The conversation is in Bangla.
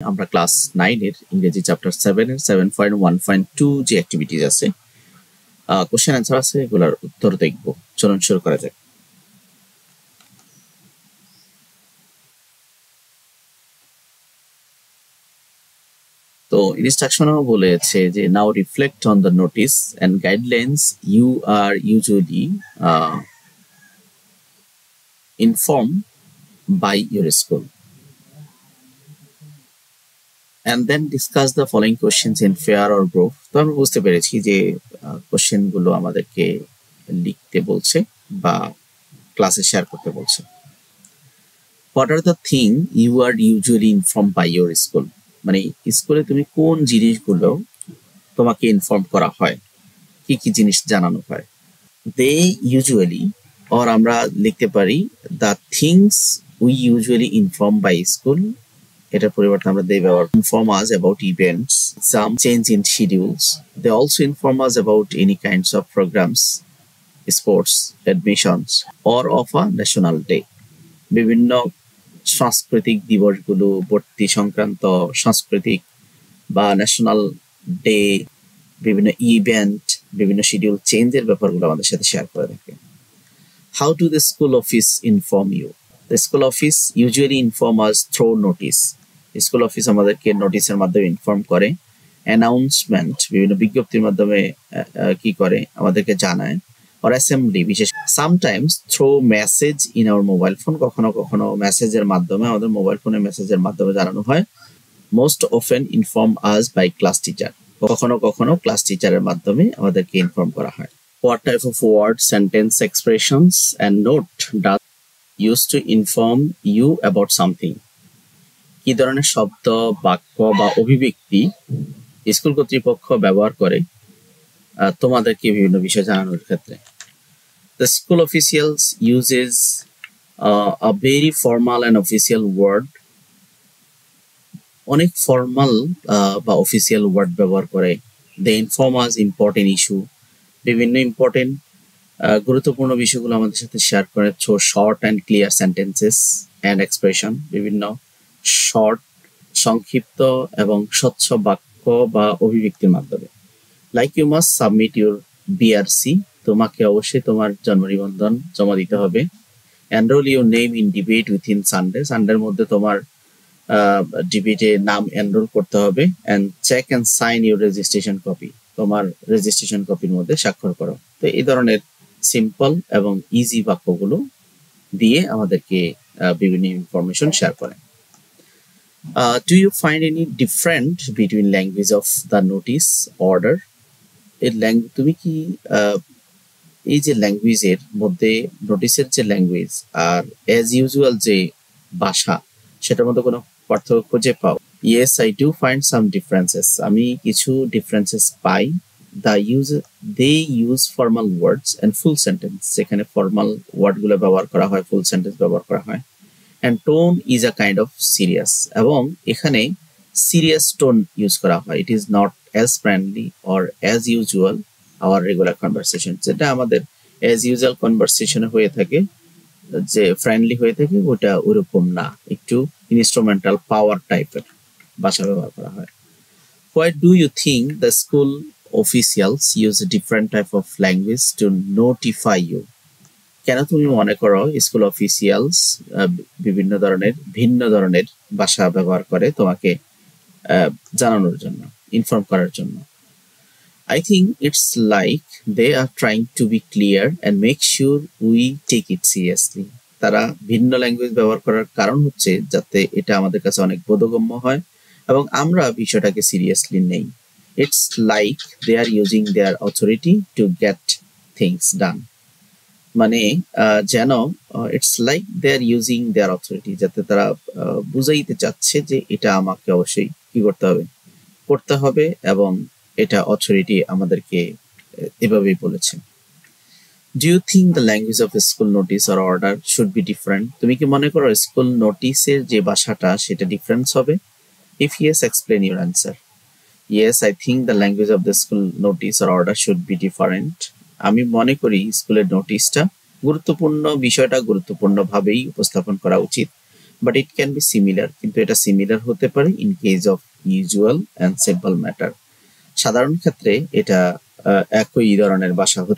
আমরা ক্লাস 9 এর ইংরেজি চ্যাপ্টার 7 এর 7.1.2 যে অ্যাক্টিভিটিজ আছে কোশ্চেন অ্যান্সার আছে এগুলোর উত্তর দেখব। চলুন শুরু করা যাক। তো ইনস্ট্রাকশনও বলেছে যে now reflect on the notice and guidelines you are usually inform by your school and then discuss the following questions in fair or group. তো আমরা বুঝতে পেরেছি যে কোশ্চেনগুলো আমাদেরকে লিখতে বলছে বা ক্লাসে শেয়ার করতে বলছে। What are the thing you are usually informed by your school? মানে স্কুলে তুমি কোন জিনিসগুলো তোমাকে ইনফর্ম করা হয়, কি কি জিনিস জানানো হয়। They usually or আমরা লিখতে পারি the things we usually inform by school, এটার পরিবর্তে আমরা they ব্যবহার inform us about events, some change in schedules. They also inform us about any kinds of programs, sports, admissions or of a national day. বিভিন্ন সাংস্কৃতিক দিবসগুলো, ভর্তি সংক্রান্ত সাংস্কৃতিক বা ন্যাশনাল ডে, বিভিন্ন ইভেন্ট, বিভিন্ন শিডিউল চেঞ্জের ব্যাপারগুলো আমাদের সাথে শেয়ার করে থাকে। How do the school office inform you? The school office usually inform us through notice. School office আমাদেরকে নোটিশের মাধ্যমে ইনফর্ম করে, অ্যানাউন্সমেন্ট বিভিন্ন বিজ্ঞপ্তির মাধ্যমে কি করে আমাদেরকে জানায়, or assembly বিশেষ sometimes through message in our mobile phone, কখনো কখনো মেসেজের মাধ্যমে আমাদের মোবাইল ফোনে মেসেজের মাধ্যমে জানানো হয়। most often inform us by class teacher, কখনো কখনো ক্লাস টিচারের মাধ্যমে আমাদেরকে ইনফর্ম করা হয়। what type of words, sentence, expressions and note does used to inform you about something? কি ধরনের শব্দ, বাক্য বা অভিব্যক্তি স্কুল কর্তৃপক্ষ ব্যবহার করে তোমাদেরকে বিভিন্ন বিষয় জানানোর ক্ষেত্রে। The school officials uses a very formal and official word. অনেক ফর্মাল বা অফিসিয়াল ওয়ার্ড ব্যবহার করে। They inform us important issue, বিভিন্ন ইম্পর্টেন্ট গুরুত্বপূর্ণ বিষয়গুলো আমাদের সাথে শেয়ার করে through short and clear sentences and expression, বিভিন্ন শর্ট, সংক্ষিপ্ত এবং স্বচ্ছ বাক্য বা অভিব্যক্তির মাধ্যমে। Like you must submit your BRC, তোমাকে অবশ্যই তোমার জন্ম নিবন্ধন জমা দিতে হবে। Enrol your name in debate within Sunday, সানডের মধ্যে তোমার ডিবেটে নাম এনরোল করতে হবে। And check and sign your registration copy, তোমার রেজিস্ট্রেশন কপির মধ্যে স্বাক্ষর করো। তো এই ধরনের সিম্পল এবং ইজি বাক্যগুলো দিয়ে আমাদেরকে বিভিন্ন ইনফরমেশন শেয়ার করে। Do you find any different between language of the notice order? তুমি কি এই যে ল্যাঙ্গুয়েজের মধ্যে নোটিসের যে ল্যাঙ্গুয়েজ আর অ্যাজ ইউজুয়াল যে ভাষা সেটার মধ্যে কোনো পার্থক্য খুঁজে পাও? Yes, I do find some differences. আমি কিছু differences pi. They use formal words and full sentence, সেখানে ফর্মাল ওয়ার্ডগুলো ব্যবহার করা হয়, ফুল সেন্টেন্স ব্যবহার করা হয়। And tone is a kind of serious, এবং এখানে সিরিয়াস টোন ইউজ করা হয়। It is not as friendly or as usual our regular conversation, যেটা আমাদের as usual conversation হয়ে থাকে, যে ফ্রেন্ডলি হয়ে থাকে, ওটা ওরকম না, একটু ইনস্ট্রুমেন্টাল পাওয়ার টাইপের ভাষা ব্যবহার করা হয়। Why do you think the school officials use a different type of language to notify you? কেন তুমি মনে করো স্কুল অফিসিয়ালস বিভিন্ন ধরনের ভিন্ন ধরনের ভাষা ব্যবহার করে তোমাকে জানানোর জন্য, ইনফর্ম করার জন্য? I think it's like they are trying to be clear and make sure we take it seriously. তারা ভিন্ন ল্যাঙ্গুয়েজ ব্যবহার করার কারণ হচ্ছে যাতে এটা আমাদের কাছে অনেক বোধগম্য হয় এবং আমরা বিষয়টাকে সিরিয়াসলি নেই। It's like they are using their authority to get things done. মানে যেন it's like they are using their authority, যাতে তারা বুঝাইতে চাচ্ছে যে এটা আমাকে অবশ্যই কি করতে হবে এবং এটা অথরিটি আমাদেরকে এভাবেই বলেছে। Do you think the language of school notice or order should be different? তুমি কি মনে করো স্কুল নোটিসের যে ভাষাটা সেটা ডিফারেন্স হবে? If yes, explain your answer. Yes, I think the language of the school notice or order should be different. আমি মনে করি স্কুলের নোটিশটা গুরুত্বপূর্ণ বিষয়টা গুরুত্বপূর্ণভাবেই উপস্থাপন করা উচিত। But it can be similar, কিন্তু এটা সিমিলার হতে পারে in case of usual and simple matter. সাধারণ ক্ষেত্রে এটা একই ধরনের ভাষা হতে